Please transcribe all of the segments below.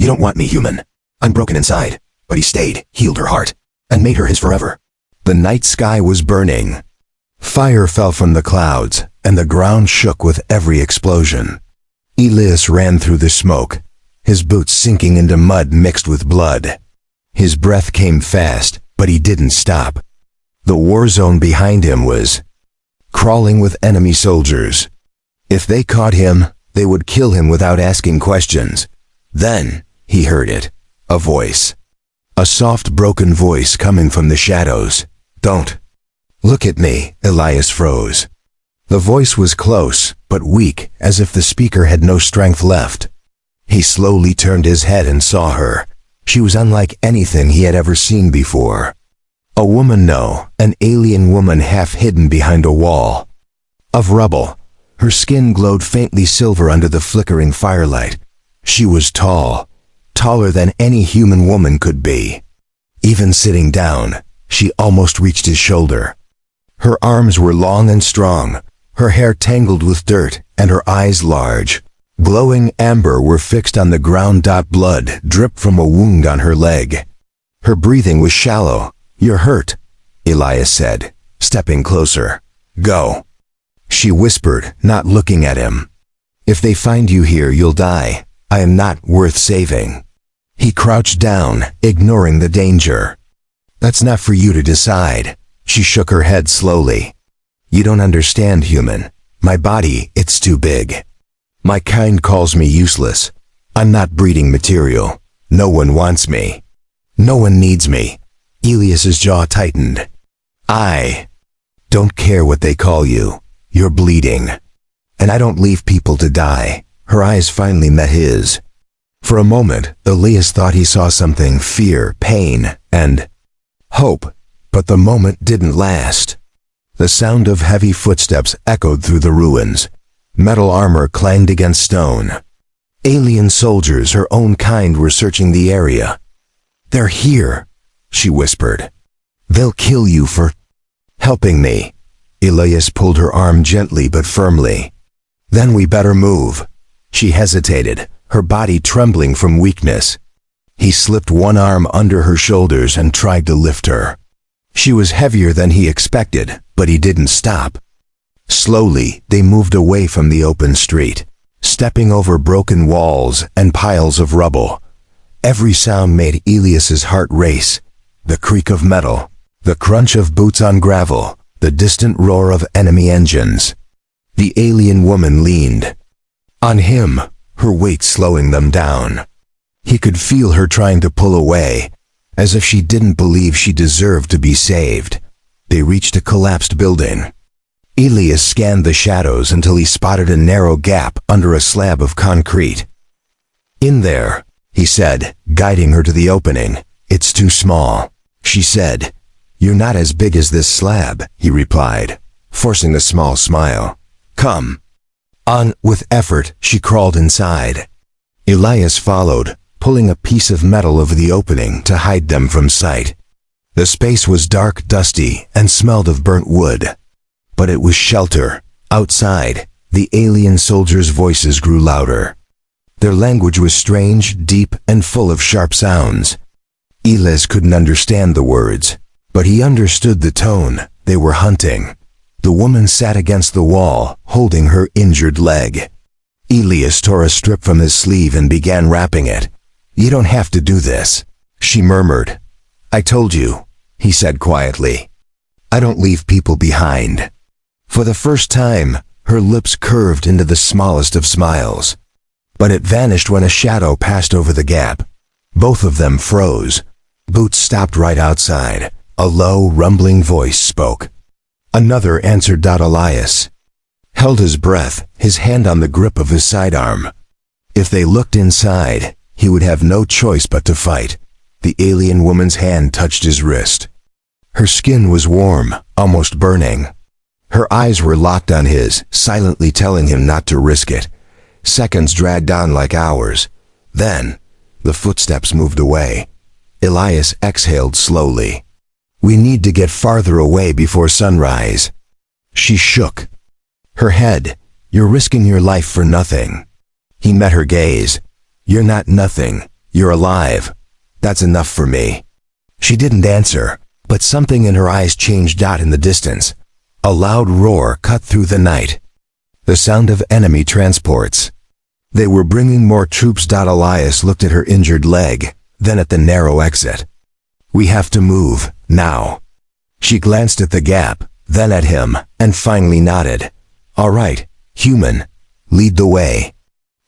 "You don't want me, human. I'm broken inside." But he stayed, healed her heart, and made her his forever. The night sky was burning. Fire fell from the clouds, and the ground shook with every explosion. Elias ran through the smoke, his boots sinking into mud mixed with blood. His breath came fast, but he didn't stop. The war zone behind him was crawling with enemy soldiers. If they caught him, they would kill him without asking questions. Then he heard it, a voice. A soft, broken voice coming from the shadows. "Don't look at me," Elias froze. The voice was close, but weak, as if the speaker had no strength left. He slowly turned his head and saw her. She was unlike anything he had ever seen before. A woman, no, an alien woman half hidden behind a wall of rubble. Her skin glowed faintly silver under the flickering firelight. She was tall, taller than any human woman could be. Even sitting down, she almost reached his shoulder. Her arms were long and strong, her hair tangled with dirt, and her eyes large. Glowing amber were fixed on the ground. Blood dripped from a wound on her leg. Her breathing was shallow. "You're hurt," Elias said, stepping closer. "Go," she whispered, not looking at him. "If they find you here, you'll die. I am not worth saving." He crouched down, ignoring the danger. "That's not for you to decide." She shook her head slowly. "You don't understand, human. My body, it's too big. My kind calls me useless. I'm not breeding material. No one wants me. No one needs me." Elias's jaw tightened. "I don't care what they call you. You're bleeding. And I don't leave people to die." Her eyes finally met his. For a moment, Elias thought he saw something: fear, pain, and hope. But the moment didn't last. The sound of heavy footsteps echoed through the ruins. Metal armor clanged against stone. Alien soldiers, her own kind, were searching the area. "They're here," she whispered. "They'll kill you for helping me." Elias pulled her arm gently but firmly. "Then we better move." She hesitated, her body trembling from weakness. He slipped one arm under her shoulders and tried to lift her. She was heavier than he expected, but he didn't stop. Slowly, they moved away from the open street, stepping over broken walls and piles of rubble. Every sound made Elias's heart race: the creak of metal, the crunch of boots on gravel, the distant roar of enemy engines. The alien woman leaned on him, her weight slowing them down. He could feel her trying to pull away, as if she didn't believe she deserved to be saved. They reached a collapsed building. Elias scanned the shadows until he spotted a narrow gap under a slab of concrete. "In there," he said, guiding her to the opening. "It's too small." She said. "You're not as big as this slab," he replied, forcing a small smile. "Come." On with effort, she crawled inside. Elias followed, pulling a piece of metal over the opening to hide them from sight. The space was dark, dusty, and smelled of burnt wood. But it was shelter. Outside, the alien soldiers' voices grew louder. Their language was strange, deep, and full of sharp sounds. Elias couldn't understand the words, but he understood the tone. They were hunting. The woman sat against the wall, holding her injured leg. Elias tore a strip from his sleeve and began wrapping it. "You don't have to do this," she murmured. "I told you," he said quietly. "I don't leave people behind." For the first time, her lips curved into the smallest of smiles. But it vanished when a shadow passed over the gap. Both of them froze. Boots stopped right outside. A low, rumbling voice spoke. Another answered. Elias held his breath, his hand on the grip of his sidearm. If they looked inside, he would have no choice but to fight. The alien woman's hand touched his wrist. Her skin was warm, almost burning. Her eyes were locked on his, silently telling him not to risk it. Seconds dragged on like hours. Then, the footsteps moved away. Elias exhaled slowly. "We need to get farther away before sunrise." She shook her head. "You're risking your life for nothing." He met her gaze. "You're not nothing. You're alive. That's enough for me." She didn't answer, but something in her eyes changed out in the distance. A loud roar cut through the night. The sound of enemy transports. They were bringing more troops. Elias looked at her injured leg, then at the narrow exit. "We have to move, now." She glanced at the gap, then at him, and finally nodded. "All right, human, lead the way."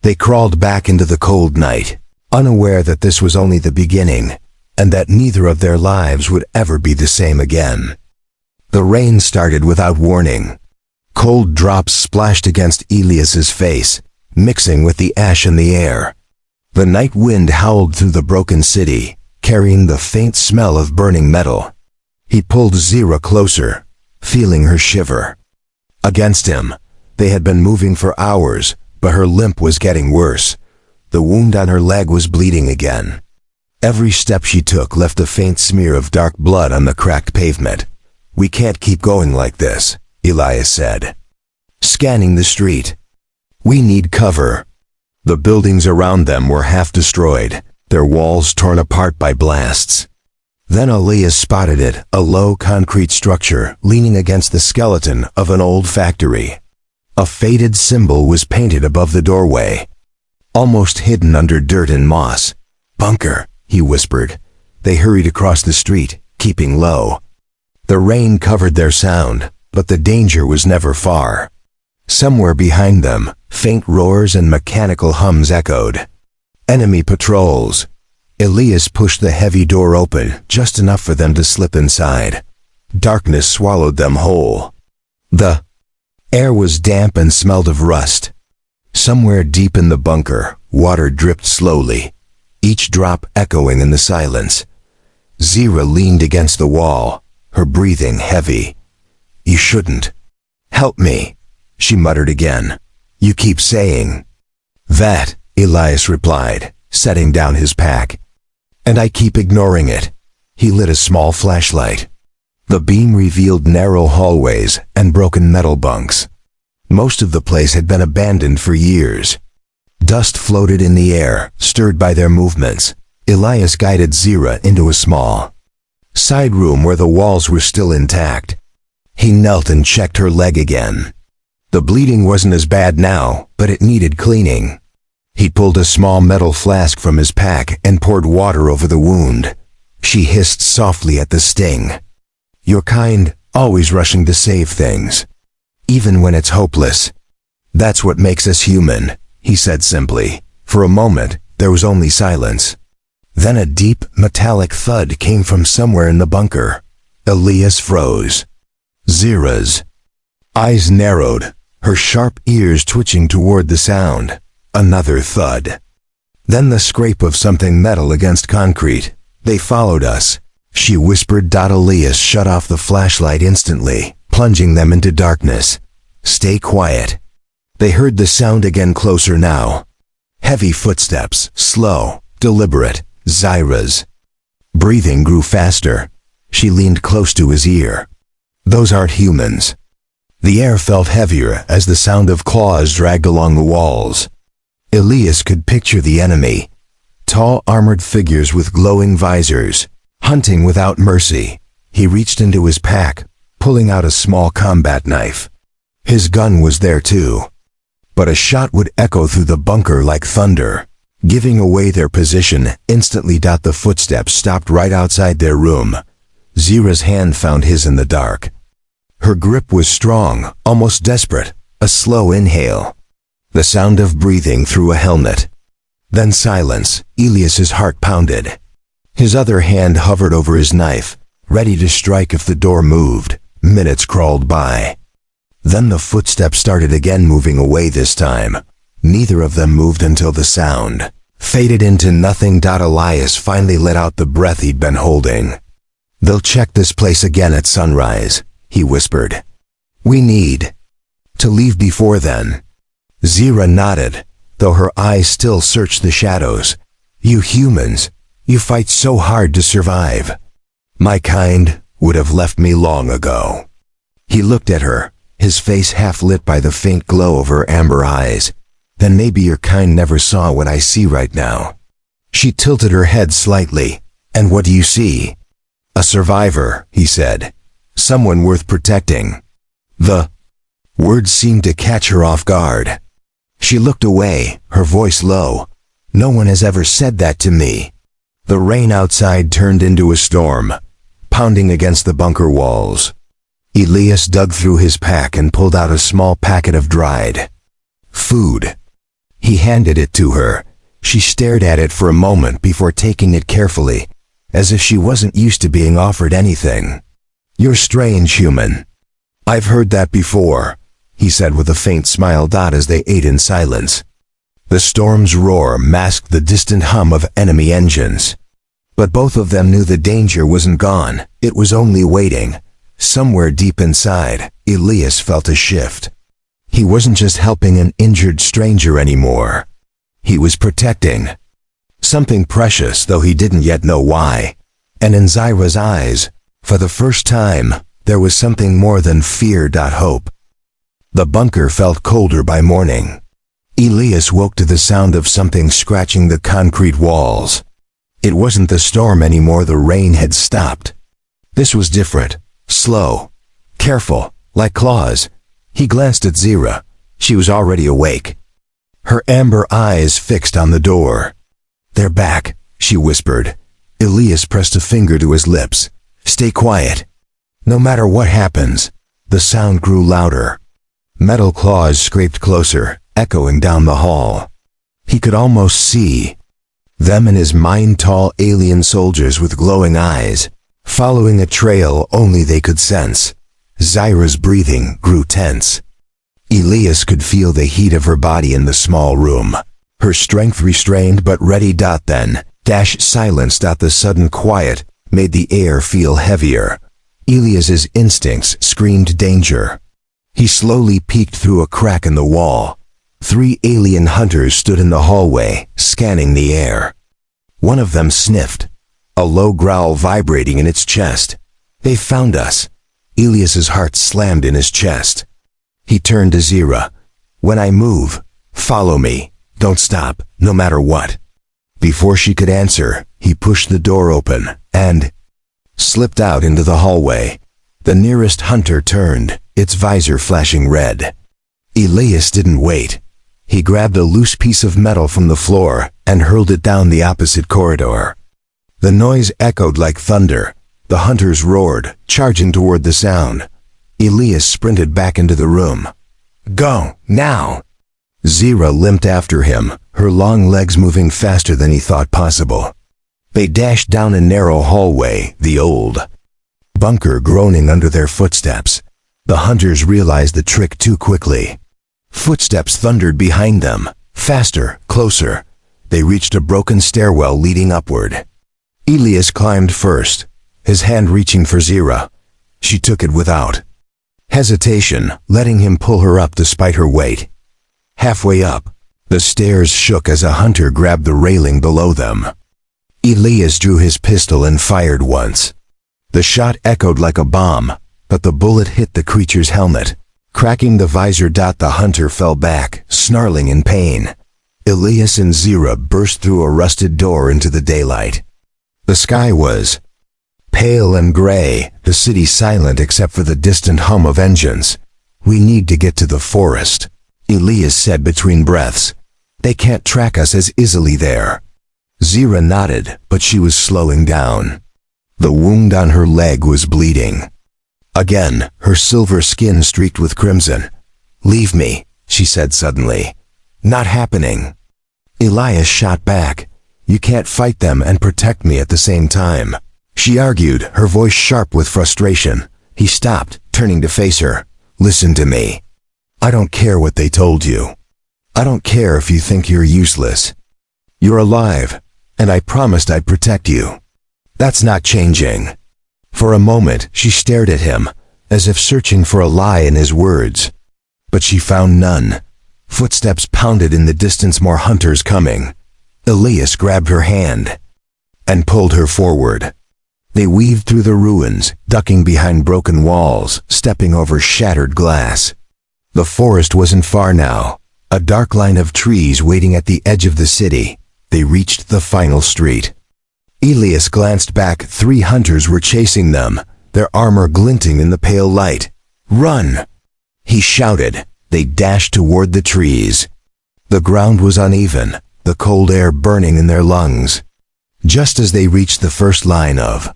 They crawled back into the cold night, unaware that this was only the beginning, and that neither of their lives would ever be the same again. The rain started without warning. Cold drops splashed against Elias's face, mixing with the ash in the air. The night wind howled through the broken city, carrying the faint smell of burning metal. He pulled Zira closer, feeling her shiver. Against him, they had been moving for hours, but her limp was getting worse. The wound on her leg was bleeding again. Every step she took left a faint smear of dark blood on the cracked pavement. "We can't keep going like this," Elias said, scanning the street. "We need cover." The buildings around them were half destroyed, their walls torn apart by blasts. Then Elias spotted it, a low concrete structure leaning against the skeleton of an old factory. A faded symbol was painted above the doorway, almost hidden under dirt and moss. "Bunker," he whispered. They hurried across the street, keeping low. The rain covered their sound, but the danger was never far. Somewhere behind them, faint roars and mechanical hums echoed. Enemy patrols. Elias pushed the heavy door open, just enough for them to slip inside. Darkness swallowed them whole. The air was damp and smelled of rust. Somewhere deep in the bunker, water dripped slowly, each drop echoing in the silence. Zira leaned against the wall, her breathing heavy. "You shouldn't." "Help me," she muttered again. "You keep saying that," Elias replied, setting down his pack. "And I keep ignoring it." He lit a small flashlight. The beam revealed narrow hallways and broken metal bunks. Most of the place had been abandoned for years. Dust floated in the air, stirred by their movements. Elias guided Zira into a small side room where the walls were still intact. He knelt and checked her leg again. The bleeding wasn't as bad now, but it needed cleaning. He pulled a small metal flask from his pack and poured water over the wound. She hissed softly at the sting. "You're kind, always rushing to save things, even when it's hopeless. That's what makes us human," he said simply. For a moment, there was only silence. Then a deep, metallic thud came from somewhere in the bunker. Elias froze. Zira's eyes narrowed, her sharp ears twitching toward the sound. Another thud. Then the scrape of something metal against concrete. "They followed us," she whispered. Elias shut off the flashlight instantly, plunging them into darkness. "Stay quiet." They heard the sound again, closer now. Heavy footsteps, slow, deliberate. Zira's breathing grew faster. She leaned close to his ear. "Those aren't humans." The air felt heavier as the sound of claws dragged along the walls. Elias could picture the enemy. Tall, armored figures with glowing visors, hunting without mercy. He reached into his pack, pulling out a small combat knife. His gun was there too. But a shot would echo through the bunker like thunder, giving away their position instantly. The footsteps stopped right outside their room. Zira's hand found his in the dark. Her grip was strong, almost desperate. A slow inhale. The sound of breathing through a helmet. Then silence. Elias's heart pounded. His other hand hovered over his knife, ready to strike if the door moved. Minutes crawled by. Then the footsteps started again, moving away this time. Neither of them moved until the sound faded into nothing. Elias finally let out the breath he'd been holding. "They'll check this place again at sunrise," he whispered. "We need to leave before then." Zira nodded, though her eyes still searched the shadows. "You humans, you fight so hard to survive. My kind would have left me long ago." He looked at her, his face half lit by the faint glow of her amber eyes. "Then maybe your kind never saw what I see right now." She tilted her head slightly. "And what do you see?" "A survivor," he said. "Someone worth protecting." The words seemed to catch her off guard. She looked away, her voice low. "No one has ever said that to me." The rain outside turned into a storm, pounding against the bunker walls. Elias dug through his pack and pulled out a small packet of dried food. He handed it to her. She stared at it for a moment before taking it carefully, as if she wasn't used to being offered anything. "You're strange, human." "I've heard that before," he said with a faint smile. As they ate in silence. The storm's roar masked the distant hum of enemy engines. But both of them knew the danger wasn't gone, it was only waiting. Somewhere deep inside, Elias felt a shift. He wasn't just helping an injured stranger anymore. He was protecting something precious, though he didn't yet know why. And in Zyra's eyes, for the first time, there was something more than fear. Hope. The bunker felt colder by morning. Elias woke to the sound of something scratching the concrete walls. It wasn't the storm anymore, the rain had stopped. This was different, slow, careful, like claws. He glanced at Zyra. She was already awake, her amber eyes fixed on the door. "They're back," she whispered. Elias pressed a finger to his lips. "Stay quiet. No matter what happens." The sound grew louder. Metal claws scraped closer, echoing down the hall. He could almost see them in his mind, tall alien soldiers with glowing eyes, following a trail only they could sense. Zyra's breathing grew tense. Elias could feel the heat of her body in the small room, her strength restrained but ready. Then, silence. The sudden quiet made the air feel heavier. Elias's instincts screamed danger. He slowly peeked through a crack in the wall. 3 alien hunters stood in the hallway, scanning the air. One of them sniffed, a low growl vibrating in its chest. "They found us." Elias's heart slammed in his chest. He turned to Zyra. "When I move, follow me. Don't stop, no matter what." Before she could answer, he pushed the door open and slipped out into the hallway. The nearest hunter turned, its visor flashing red. Elias didn't wait. He grabbed a loose piece of metal from the floor and hurled it down the opposite corridor. The noise echoed like thunder. The hunters roared, charging toward the sound. Elias sprinted back into the room. "Go, now!" Zyra limped after him, her long legs moving faster than he thought possible. They dashed down a narrow hallway, the old bunker groaning under their footsteps. The hunters realized the trick too quickly. Footsteps thundered behind them, faster, closer. They reached a broken stairwell leading upward. Elias climbed first, his hand reaching for Zyra. She took it without hesitation, letting him pull her up despite her weight. Halfway up, the stairs shook as a hunter grabbed the railing below them. Elias drew his pistol and fired once. The shot echoed like a bomb, but the bullet hit the creature's helmet, cracking the visor. The hunter fell back, snarling in pain. Elias and Zyra burst through a rusted door into the daylight. The sky was pale and gray, the city silent except for the distant hum of engines. "We need to get to the forest," Elias said between breaths. "They can't track us as easily there." Zyra nodded, but she was slowing down. The wound on her leg was bleeding. Again, her silver skin streaked with crimson. "Leave me," she said suddenly. "Not happening." Elias shot back. "You can't fight them and protect me at the same time," she argued, her voice sharp with frustration. He stopped, turning to face her. "Listen to me. I don't care what they told you. I don't care if you think you're useless. You're alive, and I promised I'd protect you. That's not changing." For a moment, she stared at him, as if searching for a lie in his words. But she found none. Footsteps pounded in the distance, more hunters coming. Elias grabbed her hand and pulled her forward. They weaved through the ruins, ducking behind broken walls, stepping over shattered glass. The forest wasn't far now, a dark line of trees waiting at the edge of the city. They reached the final street. Elias glanced back. 3 hunters were chasing them, their armor glinting in the pale light. "Run!" he shouted. They dashed toward the trees. The ground was uneven, the cold air burning in their lungs. Just as they reached the first line of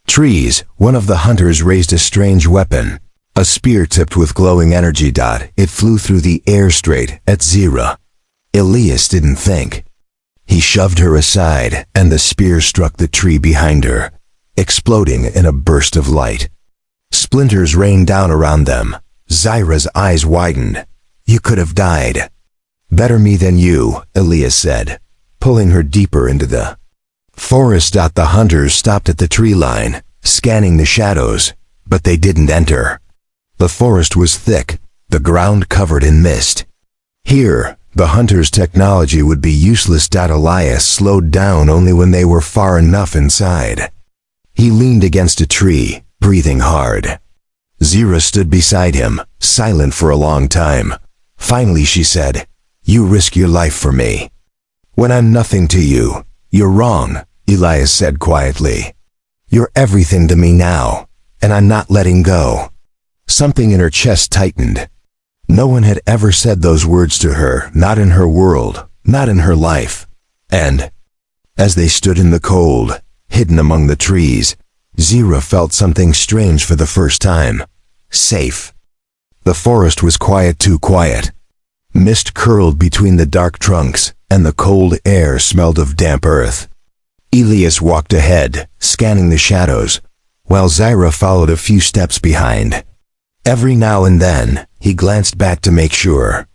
trees, one of the hunters raised a strange weapon, a spear tipped with glowing energy. It flew through the air straight at Zira. Elias didn't think. He shoved her aside, and the spear struck the tree behind her, exploding in a burst of light. Splinters rained down around them. Zyra's eyes widened. "You could have died." "Better me than you," Elias said, pulling her deeper into the forest. The hunters stopped at the tree line, scanning the shadows, but they didn't enter. The forest was thick, the ground covered in mist. Here, the hunters' technology would be useless. Elias slowed down only when they were far enough inside. He leaned against a tree, breathing hard. Zira stood beside him, silent for a long time. Finally she said, "You risk your life for me. When I'm nothing to you, you're wrong," Elias said quietly. "You're everything to me now, and I'm not letting go." Something in her chest tightened. No one had ever said those words to her, not in her world, not in her life. And, as they stood in the cold, hidden among the trees, Zira felt something strange for the first time. Safe. The forest was quiet, too quiet. Mist curled between the dark trunks, and the cold air smelled of damp earth. Elias walked ahead, scanning the shadows, while Zyra followed a few steps behind. Every now and then, he glanced back to make sure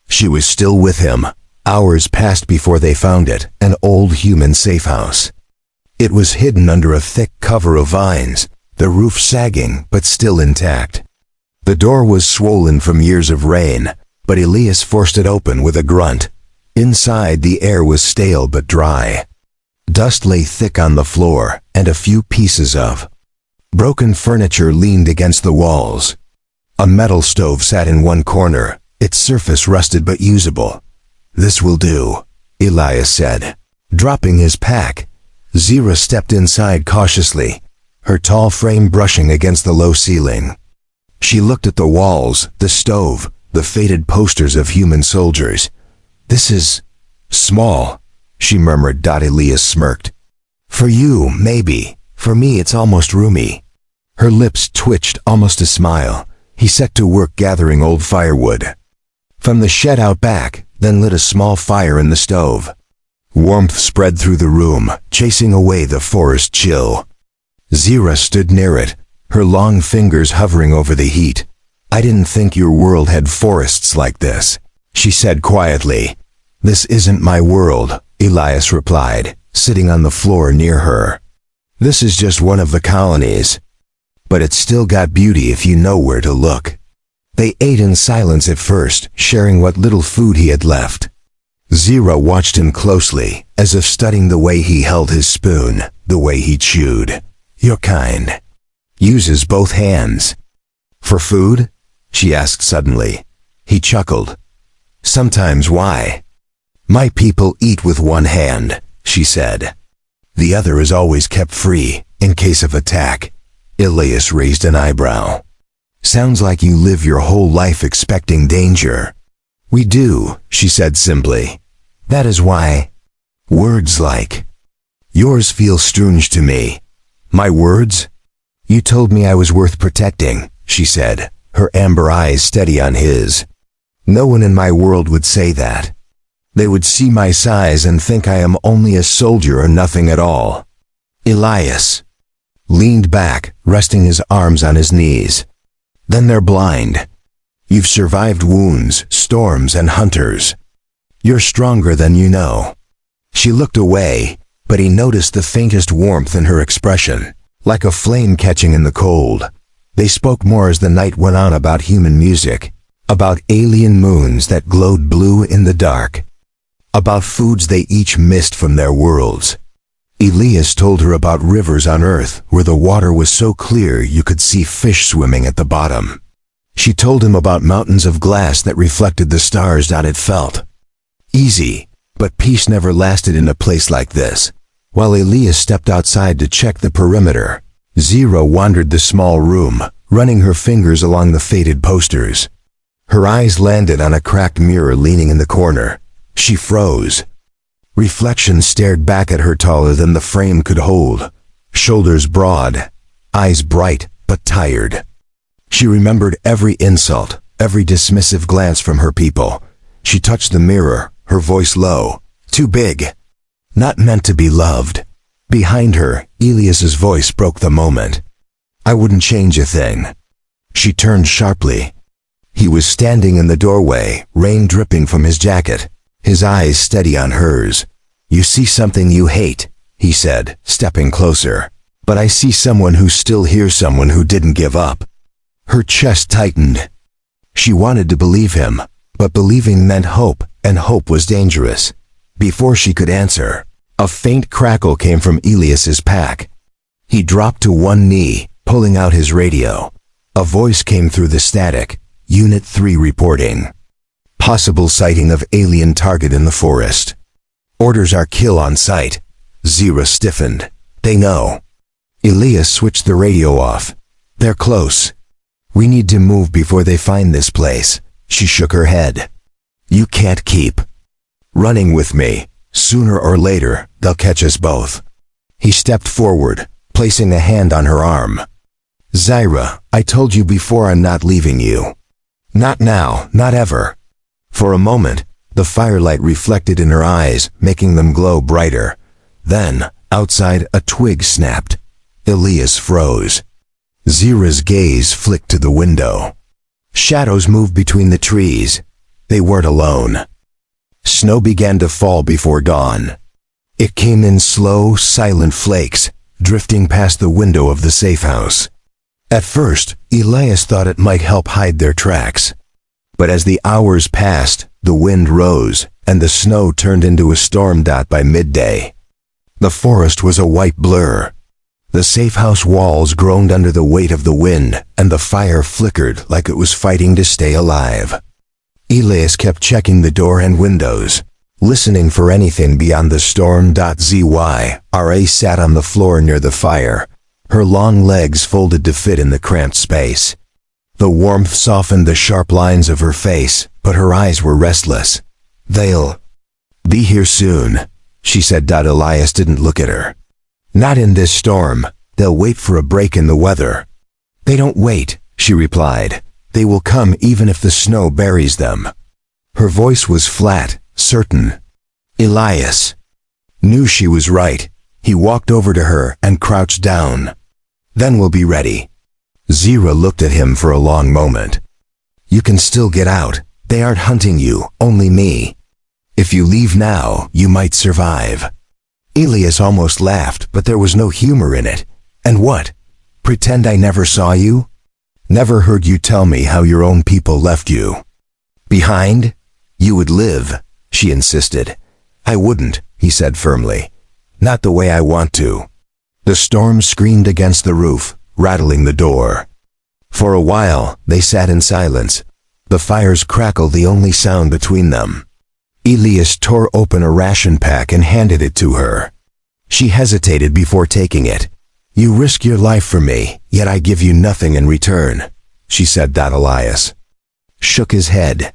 she was still with him. Hours passed before they found it, an old human safe house. It was hidden under a thick cover of vines, the roof sagging but still intact. The door was swollen from years of rain, but Elias forced it open with a grunt. Inside, the air was stale but dry. Dust lay thick on the floor, and a few pieces of broken furniture leaned against the walls. A metal stove sat in one corner, its surface rusted but usable. "This will do," Elias said. Dropping his pack, Zira stepped inside cautiously, her tall frame brushing against the low ceiling. She looked at the walls, the stove, the faded posters of human soldiers. "This is small," she murmured. Elias smirked. "For you, maybe. For me, it's almost roomy." Her lips twitched, almost a smile. He set to work gathering old firewood from the shed out back, then lit a small fire in the stove. Warmth spread through the room, chasing away the forest chill. Zira stood near it, her long fingers hovering over the heat. "I didn't think your world had forests like this," she said quietly. "This isn't my world," Elias replied, sitting on the floor near her. "This is just one of the colonies. But it's still got beauty if you know where to look." They ate in silence at first, sharing what little food he had left. Zira watched him closely, as if studying the way he held his spoon, the way he chewed. "Your kind uses both hands." "For food?" she asked suddenly. He chuckled. "Sometimes. Why?" "My people eat with one hand," she said. "The other is always kept free, in case of attack." Elias raised an eyebrow. "Sounds like you live your whole life expecting danger." "We do," she said simply. "That is why words like yours feel strange to me." "My words?" "You told me I was worth protecting," she said, her amber eyes steady on his. "No one in my world would say that. They would see my size and think I am only a soldier or nothing at all." Elias leaned back, resting his arms on his knees. "Then they're blind. You've survived wounds, storms, and hunters. You're stronger than you know." She looked away, but he noticed the faintest warmth in her expression, like a flame catching in the cold. They spoke more as the night went on, about human music, about alien moons that glowed blue in the dark, about foods they each missed from their worlds. Elias told her about rivers on Earth where the water was so clear you could see fish swimming at the bottom. She told him about mountains of glass that reflected the stars. It felt easy, But peace never lasted in a place like this. While Elias stepped outside to check the perimeter, Zira wandered the small room, running her fingers along the faded posters. Her eyes landed on a cracked mirror leaning in the corner. She froze. Reflection stared back at her taller than the frame could hold, shoulders broad, eyes bright but tired. She remembered every insult, every dismissive glance from her people. She touched the mirror, her voice low, too big, not meant to be loved. Behind her, Elias's voice broke the moment. I wouldn't change a thing. She turned sharply. He was standing in the doorway, rain dripping from his jacket, his eyes steady on hers. You see something you hate, he said, stepping closer. But I see someone who still hears someone who didn't give up. Her chest tightened. She wanted to believe him, but believing meant hope, and hope was dangerous. Before she could answer, a faint crackle came from Elias's pack. He dropped to one knee, pulling out his radio. A voice came through the static. Unit 3 reporting. Possible sighting of alien target in the forest. Orders are kill on sight. Zira stiffened. They know. Elias switched the radio off. They're close. We need to move before they find this place. She shook her head. You can't keep running with me. Sooner or later, they'll catch us both. He stepped forward, placing a hand on her arm. Zira, I told you before I'm not leaving you. Not now, not ever. For a moment, the firelight reflected in her eyes, making them glow brighter. Then, outside, a twig snapped. Elias froze. Zira's gaze flicked to the window. Shadows moved between the trees. They weren't alone. Snow began to fall before dawn. It came in slow, silent flakes, drifting past the window of the safe house. At first, Elias thought it might help hide their tracks. But as the hours passed, the wind rose, and the snow turned into a storm dot by midday. The forest was a white blur. The safe house walls groaned under the weight of the wind, and the fire flickered like it was fighting to stay alive. Elias kept checking the door and windows, listening for anything beyond the storm. Ra sat on the floor near the fire, her long legs folded to fit in the cramped space. The warmth softened the sharp lines of her face, but her eyes were restless. They'll be here soon, she said. Elias didn't look at her. Not in this storm. They'll wait for a break in the weather. They don't wait, she replied. They will come even if the snow buries them. Her voice was flat, certain. Elias knew she was right. He walked over to her and crouched down. Then we'll be ready. Zira looked at him for a long moment. You can still get out. They aren't hunting you, only me. If you leave now, you might survive. Elias almost laughed, but there was no humor in it. And what? Pretend I never saw you? Never heard you tell me how your own people left you behind? You would live, she insisted. I wouldn't, he said firmly. Not the way I want to. The storm screamed against the roof, rattling the door. For a while, they sat in silence. The fire's crackle the only sound between them. Elias tore open a ration pack and handed it to her. She hesitated before taking it. You risk your life for me, yet I give you nothing in return, she said. Elias shook his head.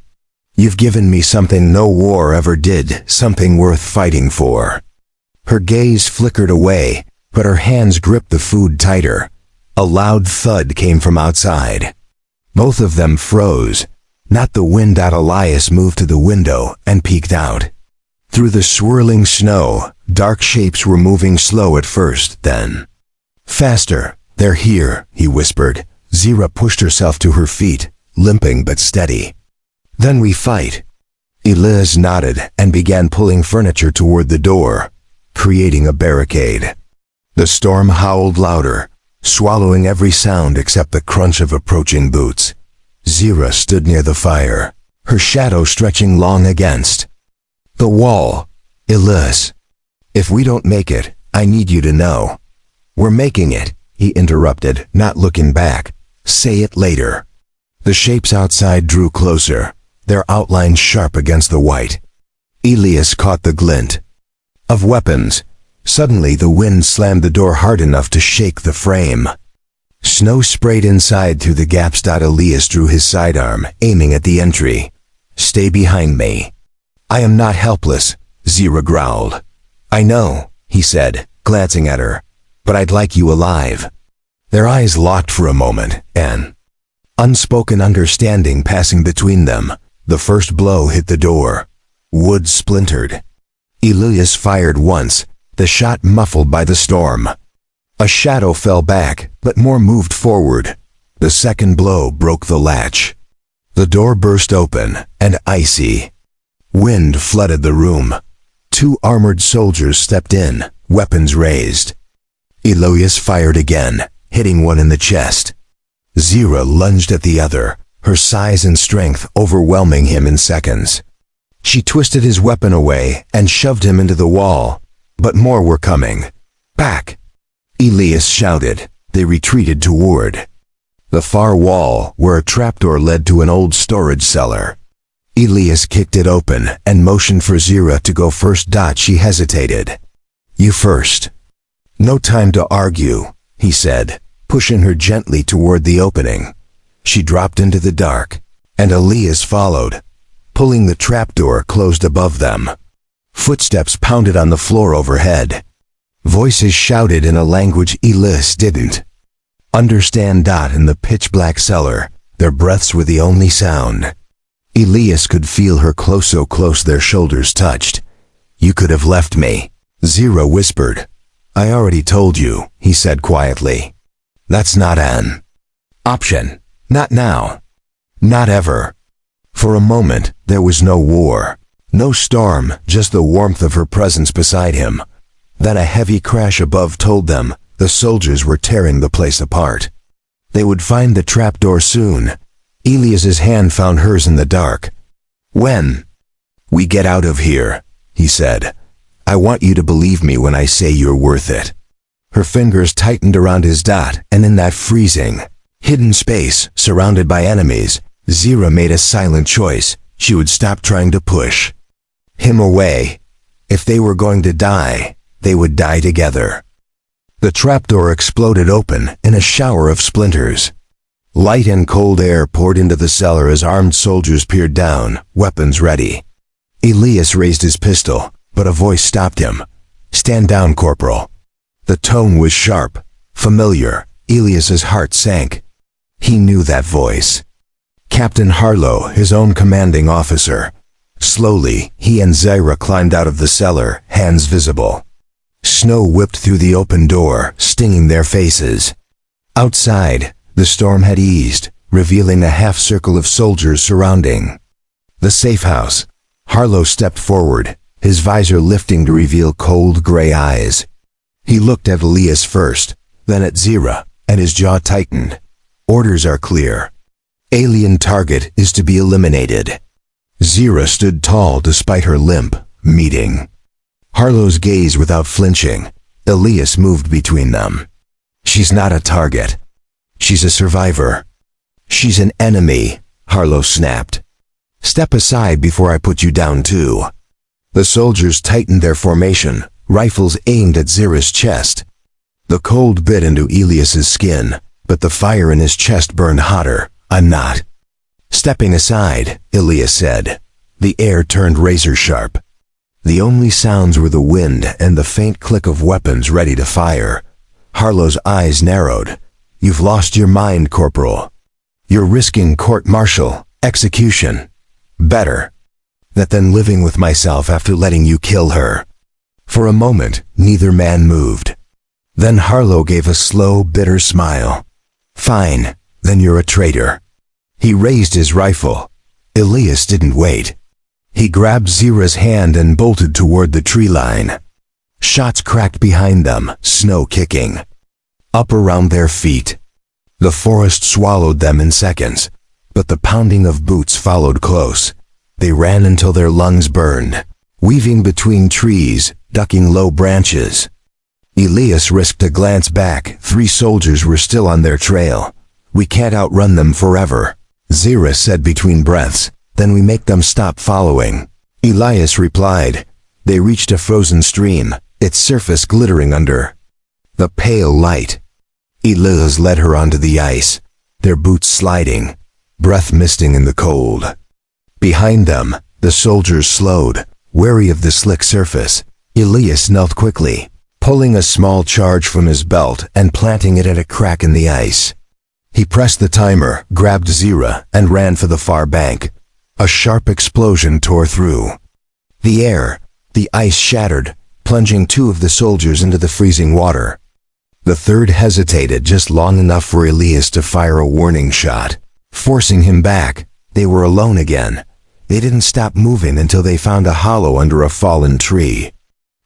You've given me something no war ever did, something worth fighting for. Her gaze flickered away, but her hands gripped the food tighter. A loud thud came from outside. Both of them froze. Not the wind. Elias moved to the window and peeked out. Through the swirling snow, dark shapes were moving slow at first, then faster. They're here, he whispered. Zira pushed herself to her feet, limping but steady. Then we fight. Elias nodded and began pulling furniture toward the door, creating a barricade. The storm howled louder, swallowing every sound except the crunch of approaching boots. Zira stood near the fire, her shadow stretching long against the wall. Elias, if we don't make it, I need you to know. We're making it, he interrupted, not looking back. Say it later. The shapes outside drew closer, their outlines sharp against the white. Elias caught the glint of weapons. Suddenly the wind slammed the door hard enough to shake the frame. Snow sprayed inside through the gaps. Elias drew his sidearm, aiming at the entry. "Stay behind me." "I am not helpless," Zira growled. "I know," he said, glancing at her, "but I'd like you alive." Their eyes locked for a moment, an unspoken understanding passing between them. The first blow hit the door. Wood splintered. Elias fired once, the shot muffled by the storm. A shadow fell back, but more moved forward. The second blow broke the latch. The door burst open, and icy wind flooded the room. 2 armored soldiers stepped in, weapons raised. Elias fired again, hitting one in the chest. Zira lunged at the other, her size and strength overwhelming him in seconds. She twisted his weapon away and shoved him into the wall, but more were coming. "Back!" Elias shouted. They retreated toward the far wall, where a trapdoor led to an old storage cellar. Elias kicked it open and motioned for Zira to go first. She hesitated. "You first." "No time to argue," he said, pushing her gently toward the opening. She dropped into the dark, and Elias followed, pulling the trapdoor closed above them. Footsteps pounded on the floor overhead. Voices shouted in a language Elias didn't understand. In the pitch-black cellar, their breaths were the only sound. Elias could feel her close, so close their shoulders touched. "You could have left me," Zira whispered. "I already told you," he said quietly. "That's not an option. Not now. Not ever." For a moment, there was no war, no storm, just the warmth of her presence beside him. Then a heavy crash above told them the soldiers were tearing the place apart. They would find the trapdoor soon. Elias's hand found hers in the dark. "When we get out of here," he said, "I want you to believe me when I say you're worth it." Her fingers tightened around his dot, and in that freezing, hidden space, surrounded by enemies, Zira made a silent choice. She would stop trying to push him away. If they were going to die, they would die together. The trapdoor exploded open in a shower of splinters. Light and cold air poured into the cellar as armed soldiers peered down, weapons ready. Elias raised his pistol, but a voice stopped him. "Stand down, Corporal." The tone was sharp, familiar. Elias's heart sank. He knew that voice. Captain Harlow, his own commanding officer. Slowly, he and Zira climbed out of the cellar, hands visible. Snow whipped through the open door, stinging their faces. Outside, the storm had eased, revealing a half-circle of soldiers surrounding the safe house. Harlow stepped forward, his visor lifting to reveal cold gray eyes. He looked at Elias first, then at Zira, and his jaw tightened. "Orders are clear. Alien target is to be eliminated." Zira stood tall despite her limp, meeting Harlow's gaze without flinching. Elias moved between them. "She's not a target. She's a survivor." "She's an enemy," Harlow snapped. "Step aside before I put you down too." The soldiers tightened their formation, rifles aimed at Zira's chest. The cold bit into Elias's skin, but the fire in his chest burned hotter. "I'm not stepping aside," Elias said. The air turned razor-sharp. The only sounds were the wind and the faint click of weapons ready to fire. Harlow's eyes narrowed. "You've lost your mind, Corporal. You're risking court-martial, execution. Better that than living with myself after letting you kill her." For a moment, neither man moved. Then Harlow gave a slow, bitter smile. "Fine, then you're a traitor." He raised his rifle. Elias didn't wait. He grabbed Zira's hand and bolted toward the tree line. Shots cracked behind them, snow kicking up around their feet. The forest swallowed them in seconds, but the pounding of boots followed close. They ran until their lungs burned, weaving between trees, ducking low branches. Elias risked a glance back. 3 soldiers were still on their trail. "We can't outrun them forever," Zira said between breaths. "Then we make them stop following." Elias replied. They reached a frozen stream, its surface glittering under the pale light. Elias led her onto the ice, their boots sliding, breath misting in the cold. Behind them, the soldiers slowed, wary of the slick surface. Elias knelt quickly, pulling a small charge from his belt and planting it at a crack in the ice. He pressed the timer, grabbed Zira, and ran for the far bank. A sharp explosion tore through the air. The ice shattered, plunging two of the soldiers into the freezing water. The third hesitated just long enough for Elias to fire a warning shot, forcing him back. They were alone again. They didn't stop moving until they found a hollow under a fallen tree.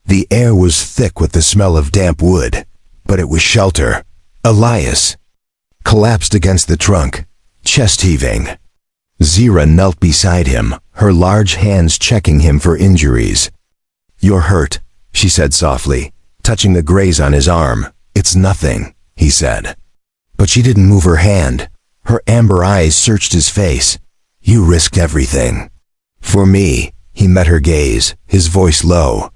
The air was thick with the smell of damp wood, but it was shelter. Elias collapsed against the trunk, chest heaving. Zira knelt beside him, her large hands checking him for injuries. "You're hurt," she said softly, touching the graze on his arm. "It's nothing," he said. But she didn't move her hand. Her amber eyes searched his face. "You risked everything." "For me," he met her gaze, his voice low.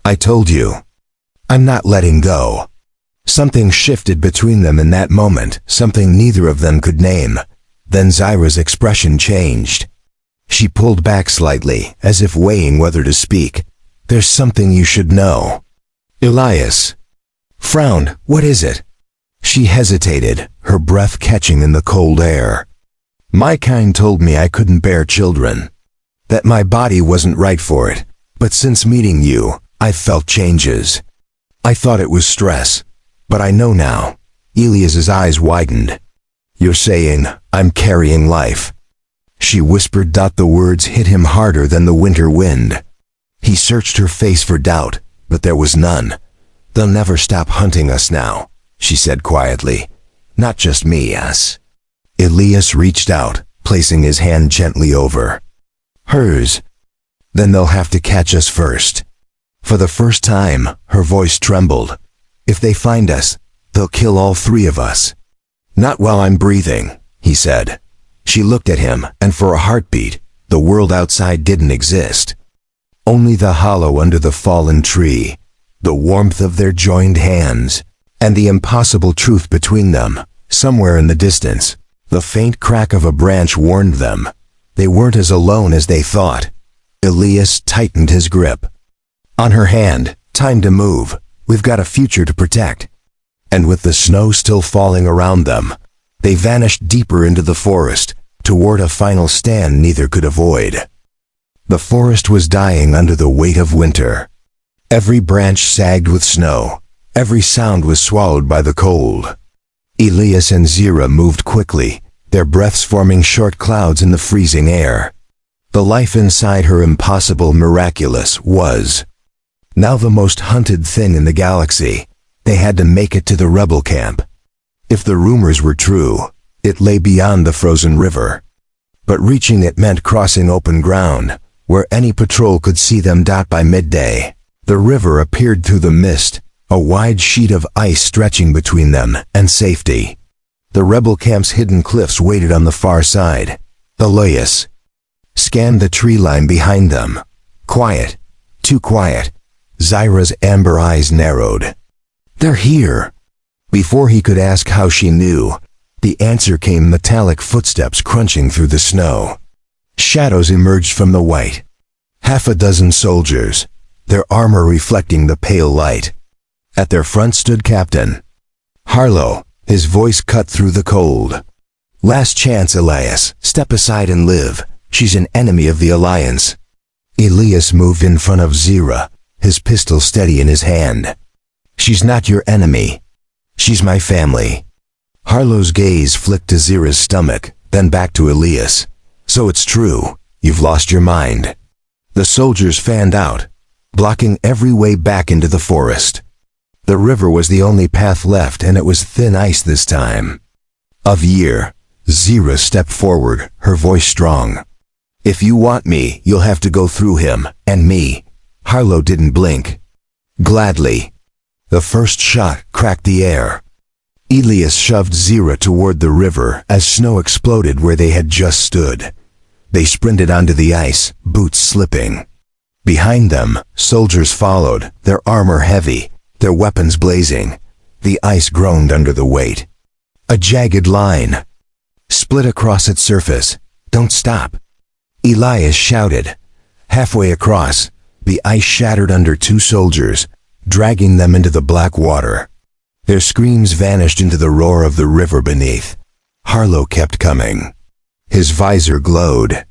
"I told you. I'm not letting go." Something shifted between them in that moment, something neither of them could name. Then Zira's expression changed. She pulled back slightly, as if weighing whether to speak. "There's something you should know." Elias frowned. "What is it?" She hesitated, her breath catching in the cold air. "My kind told me I couldn't bear children, that my body wasn't right for it. But since meeting you, I've felt changes. I thought it was stress, but I know now." Elias's eyes widened. "You're saying I'm carrying life." She whispered. The words hit him harder than the winter wind. He searched her face for doubt, but there was none. "They'll never stop hunting us now," she said quietly. "Not just me, us." Elias reached out, placing his hand gently over hers. "Then they'll have to catch us first." For the first time, her voice trembled. "If they find us, they'll kill all three of us." "Not while I'm breathing," he said. She looked at him, and for a heartbeat, the world outside didn't exist. Only the hollow under the fallen tree, the warmth of their joined hands, and the impossible truth between them. Somewhere in the distance, the faint crack of a branch warned them. They weren't as alone as they thought. Elias tightened his grip on her hand. "Time to move. We've got a future to protect." And with the snow still falling around them, they vanished deeper into the forest, toward a final stand neither could avoid. The forest was dying under the weight of winter. Every branch sagged with snow. Every sound was swallowed by the cold. Elias and Zira moved quickly, their breaths forming short clouds in the freezing air. The life inside her, impossible, miraculous, was now the most hunted thing in the galaxy. They had to make it to the rebel camp. If the rumors were true, it lay beyond the frozen river. But reaching it meant crossing open ground, where any patrol could see them. By midday, the river appeared through the mist, a wide sheet of ice stretching between them and safety. The rebel camp's hidden cliffs waited on the far side. Elias scanned the tree line behind them. Quiet, too quiet. Zira's amber eyes narrowed. "They're here." Before he could ask how she knew, the answer came: metallic footsteps crunching through the snow. Shadows emerged from the white. Half a dozen soldiers, their armor reflecting the pale light. At their front stood Captain Harlow, his voice cut through the cold. "Last chance, Elias. Step aside and live. She's an enemy of the Alliance." Elias moved in front of Zira, his pistol steady in his hand. "She's not your enemy. She's my family." Harlow's gaze flicked to Zira's stomach, then back to Elias. "So it's true. You've lost your mind." The soldiers fanned out, blocking every way back into the forest. The river was the only path left, and it was thin ice this time of year. Zira stepped forward, her voice strong. "If you want me, you'll have to go through him, and me." Harlow didn't blink. "Gladly." The first shot cracked the air. Elias shoved Zira toward the river as snow exploded where they had just stood. They sprinted onto the ice, boots slipping. Behind them, soldiers followed, their armor heavy, their weapons blazing. The ice groaned under the weight. A jagged line split across its surface. "Don't stop!" Elias shouted. Halfway across, the ice shattered under two soldiers, dragging them into the black water. Their screams vanished into the roar of the river beneath. Harlow kept coming. His visor glowed.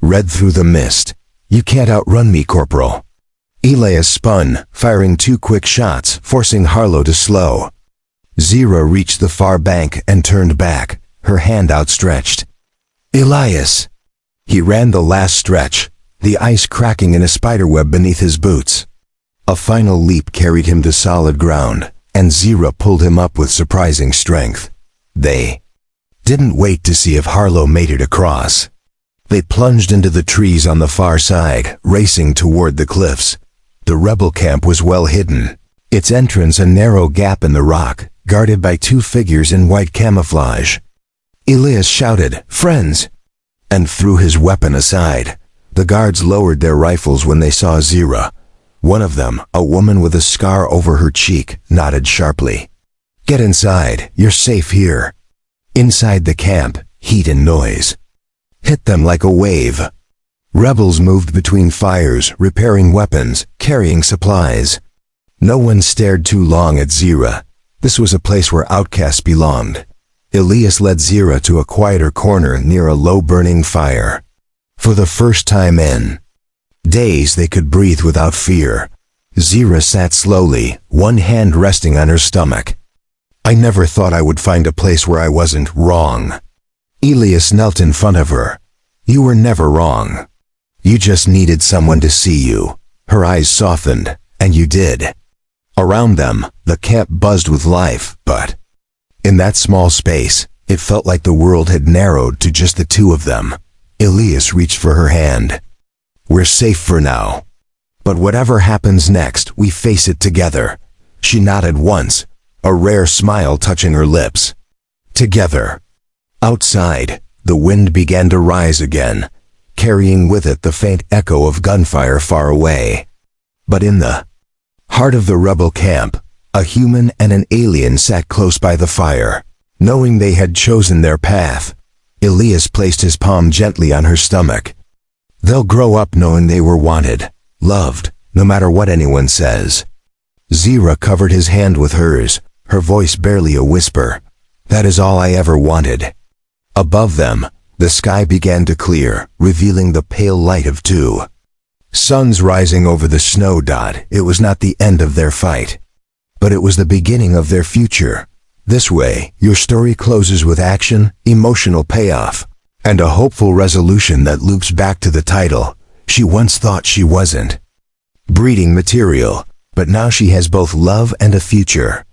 Red through the mist. "You can't outrun me, Corporal." Elias spun, firing two quick shots, forcing Harlow to slow. Zira reached the far bank and turned back, her hand outstretched. "Elias!" He ran the last stretch, the ice cracking in a spiderweb beneath his boots. A final leap carried him to solid ground, and Zira pulled him up with surprising strength. They didn't wait to see if Harlow made it across. They plunged into the trees on the far side, racing toward the cliffs. The rebel camp was well hidden, its entrance a narrow gap in the rock, guarded by two figures in white camouflage. Elias shouted, "Friends!" and threw his weapon aside. The guards lowered their rifles when they saw Zira. One of them, a woman with a scar over her cheek, nodded sharply. "Get inside, you're safe here." Inside the camp, heat and noise hit them like a wave. Rebels moved between fires, repairing weapons, carrying supplies. No one stared too long at Zira. This was a place where outcasts belonged. Elias led Zira to a quieter corner near a low-burning fire. For the first time in days they could breathe without fear. Zira sat slowly, one hand resting on her stomach. "I never thought I would find a place where I wasn't wrong." Elias knelt in front of her. "You were never wrong. You just needed someone to see you." Her eyes softened, "and you did." Around them, the camp buzzed with life, but in that small space, it felt like the world had narrowed to just the two of them. Elias reached for her hand. "We're safe for now. But whatever happens next, we face it together." She nodded once, a rare smile touching her lips. Together. Outside, the wind began to rise again, carrying with it the faint echo of gunfire far away. But in the heart of the rebel camp, a human and an alien sat close by the fire. Knowing they had chosen their path, Elias placed his palm gently on her stomach. "They'll grow up knowing they were wanted, loved, no matter what anyone says." Zira covered his hand with hers, her voice barely a whisper. "That is all I ever wanted." Above them, the sky began to clear, revealing the pale light of two suns rising over the snow dot. It was not the end of their fight, but it was the beginning of their future. This way, your story closes with action, emotional payoff, and a hopeful resolution that loops back to the title. She once thought she wasn't breeding material, but now she has both love and a future.